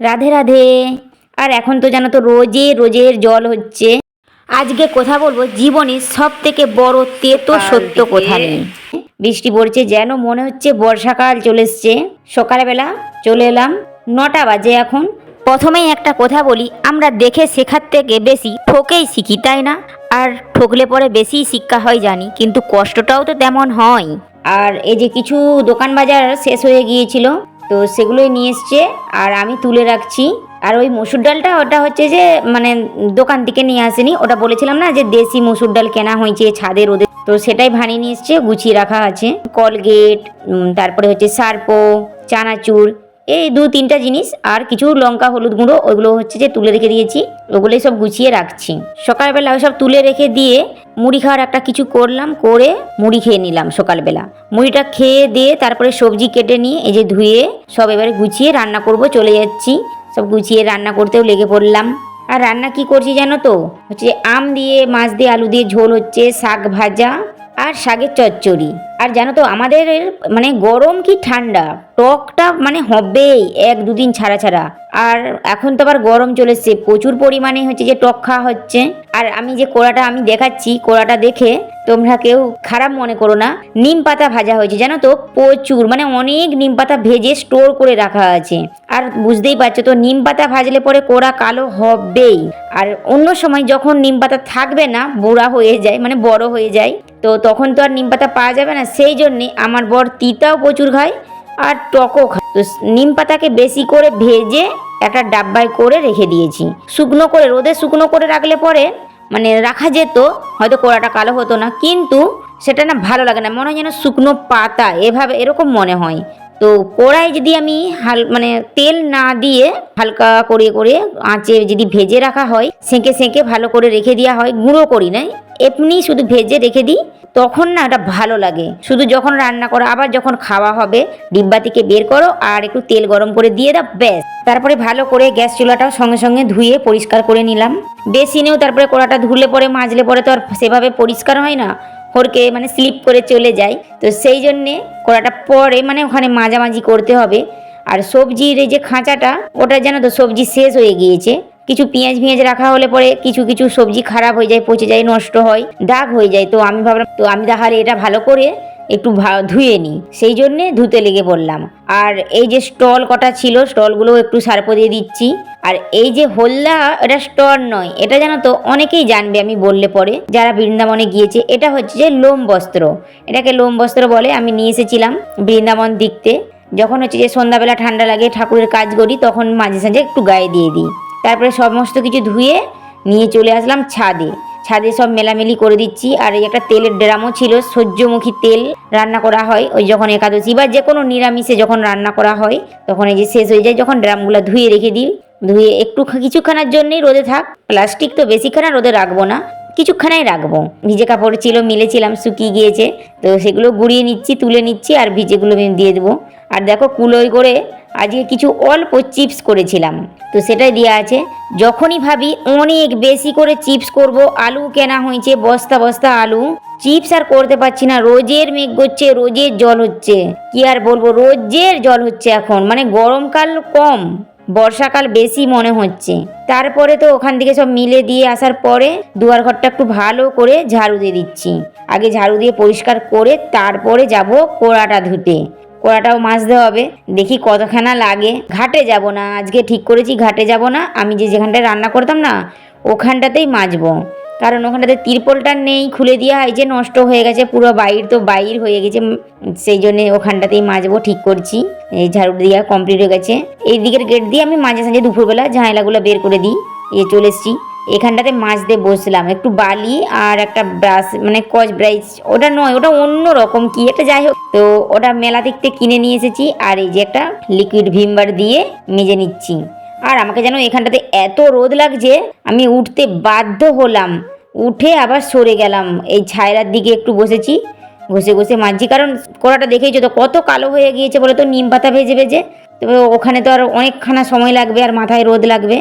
রাধে রাধে। আর এখন তো জানো তো রোজের জল হচ্ছে। আজকে কথা বলবো জীবনের সব থেকে বড় তেতো সত্য কথা নিয়ে। বৃষ্টি পড়ছে, যেন মনে হচ্ছে বর্ষাকাল চলে এসছে। সকালবেলা চলে এলাম, 9টা বাজে এখন। প্রথমেই একটা কথা বলি, আমরা দেখে শেখার থেকে বেশি ঠকেই শিখি, তাই না? আর ঠকলে পরে বেশি শিক্ষা হয় জানি, কিন্তু কষ্টটাও তো তেমন হয়। আর এই যে কিছু দোকান বাজার শেষ হয়ে গিয়েছিল, তো সেগুলোই নিয়ে এসছে আর আমি তুলে রাখছি। আর ওই মসুর ডালটা ওটা হচ্ছে যে মানে দোকান থেকে নিয়ে আসেনি, ওটা বলেছিলাম না যে দেশি মসুর ডাল কেনা হয়েছে ছাদে রোদে, তো সেটাই ভানিয়ে নিয়ে এসছে, গুছিয়ে রাখা আছে। কলগেট, তারপরে হচ্ছে সার্পো, চানাচুর, এই 2-3টা জিনিস, আর কিছু লঙ্কা হলুদ গুঁড়ো, ওইগুলো হচ্ছে যে তুলে রেখে দিয়েছি, ওগুলোই সব গুছিয়ে রাখছি। সকালবেলা ওই সব তুলে রেখে দিয়ে মুড়ি খাওয়ার একটা কিছু করলাম, করে মুড়ি খেয়ে নিলাম সকালবেলা। মুড়িটা খেয়ে দিয়ে তারপরে সবজি কেটে নিয়ে এই যে ধুয়ে সব এবারে গুছিয়ে রান্না করব, চলে যাচ্ছি। সব গুছিয়ে রান্না করতেও লেগে পড়লাম। আর রান্না কি করছি জানো তো, হচ্ছে আম দিয়ে মাছ দিয়ে আলু দিয়ে ঝোল হচ্ছে, শাক ভাজা আর শাকের চচ্চড়ি। আর জানো তো আমাদের মানে গরম কি ঠান্ডা, টকটা মানে হবেই 1-2 দিন ছাড়া ছাড়া। আর এখন তো আবার গরম চলে এসছে, প্রচুর পরিমাণে হচ্ছে যে টক খাওয়া হচ্ছে। আর আমি যে কোড়াটা আমি দেখাচ্ছি, কোড়াটা দেখে তোমরা কেউ খারাপ মনে করো না। নিম পাতা ভাজা হয়েছে জানো তো, প্রচুর, মানে অনেক নিম পাতা ভেজে স্টোর করে রাখা আছে। আর বুঝতেই পারছো তো, নিম পাতা ভাজলে পরে কোড়া কালো হবেই। আর অন্য সময় যখন নিম পাতা থাকবে না, বুড়া হয়ে যায় মানে বড় হয়ে যায়, তো তখন তো আর নিম পাতা পাওয়া যাবে না। সেই জন্যে আমার বর তিতাও প্রচুর খায় আর টকও খায়। তো নিম পাতাকে বেশি করে ভেজে একটা ডাব্বায় করে রেখে দিয়েছি, শুকনো করে, রোদে শুকনো করে রাখলে পরে মানে রাখা যেত, হয়তো কোড়াটা কালো হতো না, কিন্তু সেটা না ভালো লাগে না, মনে হয় যেন শুকনো পাতা এভাবে এরকম মনে হয়। তো কড়াই যদি আমি মানে তেল না দিয়ে হালকা করে করে আঁচে যদি ভেজে রাখা হয়, সেঁকে সেঁকে ভালো করে রেখে দেওয়া হয়, গুঁড়ো করি না, এমনি শুধু ভেজে রেখে দিই, তখন না এটা ভালো লাগে। শুধু যখন রান্না করো, আবার যখন খাওয়া হবে ডিব্বা থেকে বের করো আর একটু তেল গরম করে দিয়ে দাও, ব্যাস। তারপরে ভালো করে গ্যাস চুলাটাও সঙ্গে সঙ্গে ধুয়ে পরিষ্কার করে নিলাম। বেশি নেও, তারপরে কড়াটা ধুলে পরে মাজলে পরে তো আর সেভাবে পরিষ্কার হয় না, হড়কে মানে স্লিপ করে চলে যায়। তো সেই জন্যে কড়াটা পরে মানে ওখানে মাঝামাঝি করতে হবে। আর সবজির এই যে খাঁচাটা, ওটা জানো তো সবজি শেষ হয়ে গিয়েছে। কিছু পেঁয়াজ রাখা হলে পরে কিছু কিছু সবজি খারাপ হয়ে যায়, পচে যায়, নষ্ট হয়, দাগ হয়ে যায়। তো আমি ভাবলাম, তো আমি তাহলে এটা ভালো করে একটু ধুয়ে নিই, সেই জন্যে ধুতে লেগে পড়লাম। আর এই যে স্টল কটা ছিল, স্টলগুলো একটু সার্পো দিয়ে দিচ্ছি। আর এই যে হোল্লা, এটা স্টল নয়, এটা জানো তো অনেকেই জানবে আমি বললে পরে, যারা বৃন্দাবনে গিয়েছে। এটা হচ্ছে যে লোম বস্ত্র, এটাকে লোম বস্ত্র বলে। আমি নিয়ে এসেছিলাম বৃন্দাবন দেখতে, যখন হচ্ছে যে সন্ধ্যাবেলা ঠান্ডা লাগে, ঠাকুরের কাজ করি, তখন মাঝে সাঝে একটু গায়ে দিয়ে দিই। তারপরে সমস্ত কিছু ধুয়ে নিয়ে চলে আসলাম ছাদে। ছাদে সব মেলামেলি করে দিচ্ছি। আর এই একটা তেলের ড্রামও ছিল, সূর্যমুখী তেল রান্না করা হয় ওই যখন একাদশী বা যে কোনো নিরামিষে যখন রান্না করা হয়, তখন এই যে শেষ হয়ে যায়, যখন ড্রামগুলো ধুয়ে রেখে দিই। ধুয়ে একটু কিছুক্ষণের জন্যই রোদে থাক, প্লাস্টিক তো বেশিক্ষণ রোদে রাখবো না, কিছুক্ষণাই রাখবো। ভিজে কাপড় ছিল, মিলেছিলাম, শুকিয়ে গিয়েছে, তো সেগুলো গুঁড়িয়ে নিচ্ছি, তুলে নিচ্ছি, আর ভিজেগুলো দিয়ে দেবো। আর দেখো কুলোয় করে আজকে কিছু অল্প চিপস করেছিলাম, তো সেটাই দেওয়া আছে। যখনই ভাবি অনেক বেশি করে চিপস করব, আলু কেনা হয়েছে বস্তা বস্তা আলু, চিপস আর করতে পারছি না, রোজের মেঘ করছে, রোজের জল হচ্ছে, কি আর বলবো, রোজের জল হচ্ছে এখন। মানে গরমকাল কম, বর্ষাকাল বেশি মনে হচ্ছে। তারপরে তো ওখান থেকে সব মিলে দিয়ে আসার পরে দুয়ার ঘরটা একটু ভালো করে ঝাড়ু দিয়ে দিচ্ছি। আগে ঝাড়ু দিয়ে পরিষ্কার করে তারপরে যাব কোড়াটা ধুতে, কোড়াটাও মাজতে হবে। দেখি কতখানা লাগে। ঘাটে যাব না আজকে, ঠিক করেছি ঘাটে যাব না, আমি যেখানটায় রান্না করতাম না ওখানটাতেই মাজবো। কারণ ওখানটাতে তিরপলটা নেই, খুলে দেওয়া হয়েছে, নষ্ট হয়ে গেছে পুরো, বাইর তো বাইর হয়ে গেছে, সেই জন্যে ওখানটাতেই মাজবো, ঠিক করছি। এই ঝাড়ু দেওয়া কমপ্লিট হয়ে গেছে। এই দিকের গেট দিয়ে আমি মাঝে সাঝে দুপুরবেলা ঝাঁয়লাগুলো বের করে দিই। চলে এসছি এখানটাতে মাজতে বসলাম, একটু বালি আর একটা ব্রাশ, মানে কচ ব্রাশ, ওটা নয়, ওটা অন্য রকম কি একটা, যাই হোক, তো ওটা মেলা দেখতে কিনে নিয়ে এসেছি। আর এই যে একটা লিকুইড ভিমবার দিয়ে মেজে নিচ্ছি। আর আমাকে যেন এখানটাতে এত রোদ লাগছে, আমি উঠতে বাধ্য হলাম, উঠে আবার সরে গেলাম, এই ছায়রার দিকে একটু বসেছি, ঘষে ঘষে মাজছি। কারণ কড়াটা দেখেইছো তো কত কালো হয়ে গিয়েছে বলে তো, নিম পাতা ভেজে ভেজে, তবে ওখানে তো আর অনেকখানা সময় লাগবে আর মাথায় রোদ লাগবে,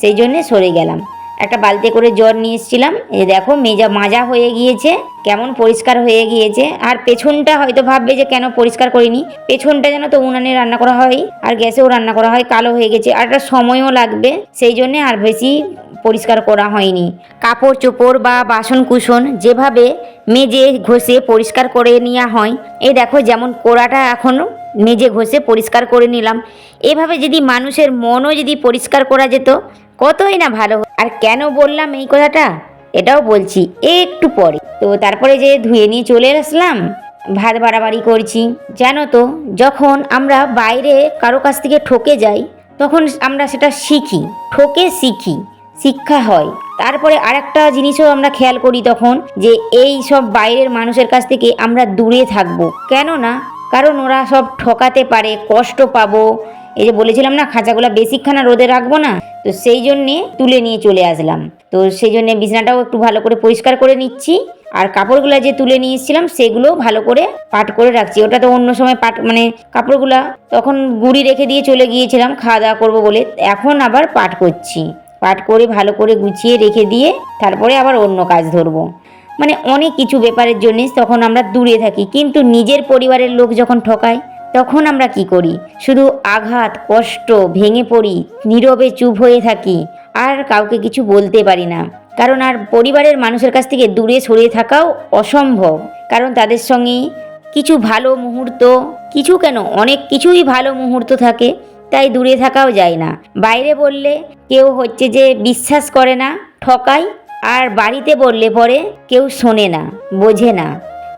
সেই জন্যে সরে গেলাম। একটা বালতি করে জল নিয়ে এসেছিলাম। এই দেখো মেজা মাজা হয়ে গিয়েছে, কেমন পরিষ্কার হয়ে গিয়েছে। আর পেছনটা হয়তো ভাববে যে কেন পরিষ্কার করিনি, পেছনটা যেন তো উনানে রান্না করা হয় আর গ্যাসেও রান্না করা হয়, কালো হয়ে গেছে আর একটা সময়ও লাগবে, সেই জন্যে আর বেশি পরিষ্কার করা হয়নি। কাপড় চোপড় বা বাসন কুসন যেভাবে মেজে ঘষে পরিষ্কার করে নেওয়া হয়, এই দেখো যেমন কোড়াটা এখনও মেজে ঘষে পরিষ্কার করে নিলাম। এভাবে যদি মানুষের মনও যদি পরিষ্কার করা যেত কতই না ভালো। আর কেন বললাম এই কথাটা এটাও বলছি একটু পরে। তো তারপরে যে ধুয়ে নিয়ে চলে আসলাম, ভাত বাড়াবাড়ি করছি। জানো তো, যখন আমরা বাইরে কারো কাছ থেকে ঠকে যাই তখন আমরা সেটা শিখি, ঠকে শিখি, শিক্ষা হয়। তারপরে আরেকটা জিনিসও আমরা খেয়াল করি তখন, যে এই সব বাইরের মানুষের কাছ থেকে আমরা দূরে থাকবো। কেন না, কারণ ওরা সব ঠকাতে পারে, কষ্ট পাবো। এই যে বলেছিলাম না খাঁচাগুলো বেশিক্ষণ রোদে রাখবো না, তো সেই জন্যে তুলে নিয়ে চলে আসলাম। তো সেই জন্যে বিছানাটাও একটু ভালো করে পরিষ্কার করে নিচ্ছি। আর কাপড়গুলো যে তুলে নিয়ে এসেছিলাম সেগুলো ভালো করে পাট করে রাখছি। ওটা তো অন্য সময় পাট মানে কাপড়গুলা তখন গুঁড়ি রেখে দিয়ে চলে গিয়েছিলাম খাওয়া দাওয়া করবো বলে, এখন আবার পাট করছি। পাট করে ভালো করে গুছিয়ে রেখে দিয়ে তারপরে আবার অন্য কাজ ধরবো। মানে অনেক কিছু ব্যাপারের জন্যে তখন আমরা দূরে থাকি, কিন্তু নিজের পরিবারের লোক যখন ঠকায় তখন আমরা কি করি, শুধু আঘাত, কষ্ট, ভেঙে পড়ি, নীরবে চুপ হয়ে থাকি, আর কাউকে কিছু বলতে পারি না। কারণ আর পরিবারের মানুষের কাছ থেকে দূরে সরে থাকাও অসম্ভব, কারণ তাদের সঙ্গে কিছু ভালো মুহূর্ত, কিছু কেন অনেক কিছুই ভালো মুহূর্ত থাকে, তাই দূরে থাকাও যায় না। বাইরে বললে কেউ হচ্ছে যে বিশ্বাস করে না, ঠকায়, আর বাড়িতে বললে পরে কেউ শোনে না, বোঝে না।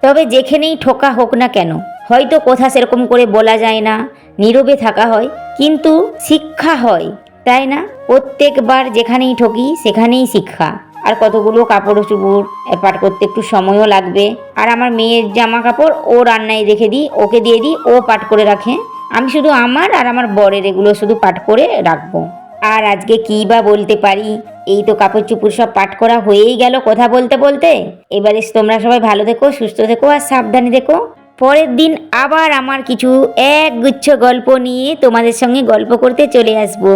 তবে যেখানেই ঠকা হোক না কেন, হয়তো কথা সেরকম করে বলা যায় না, নীরবে থাকা হয়, কিন্তু শিক্ষা হয়, তাই না? প্রত্যেকবার যেখানেই ঠকি সেখানেই শিক্ষা। আর কতগুলো কাপড় চুপড় পাট করতে একটু সময়ও লাগবে। আর আমার মেয়ের জামা কাপড় ও রান্নায় রেখে দিই, ওকে দিয়ে দিই, ও পাট করে রাখে। আমি শুধু আমার আর আমার বরের এগুলো শুধু পাট করে রাখবো। আর আজকে কী বা বলতে পারি, এই তো কাপড় চুপড় সব পাট করা হয়েই গেল কথা বলতে বলতে। এবারে তোমরা সবাই ভালো থেকো, সুস্থ থেকো আর সাবধানে থেকো। পরের দিন আবার আমার কিছু একগুচ্ছ গল্প নিয়ে তোমাদের সঙ্গে গল্প করতে চলে আসবো।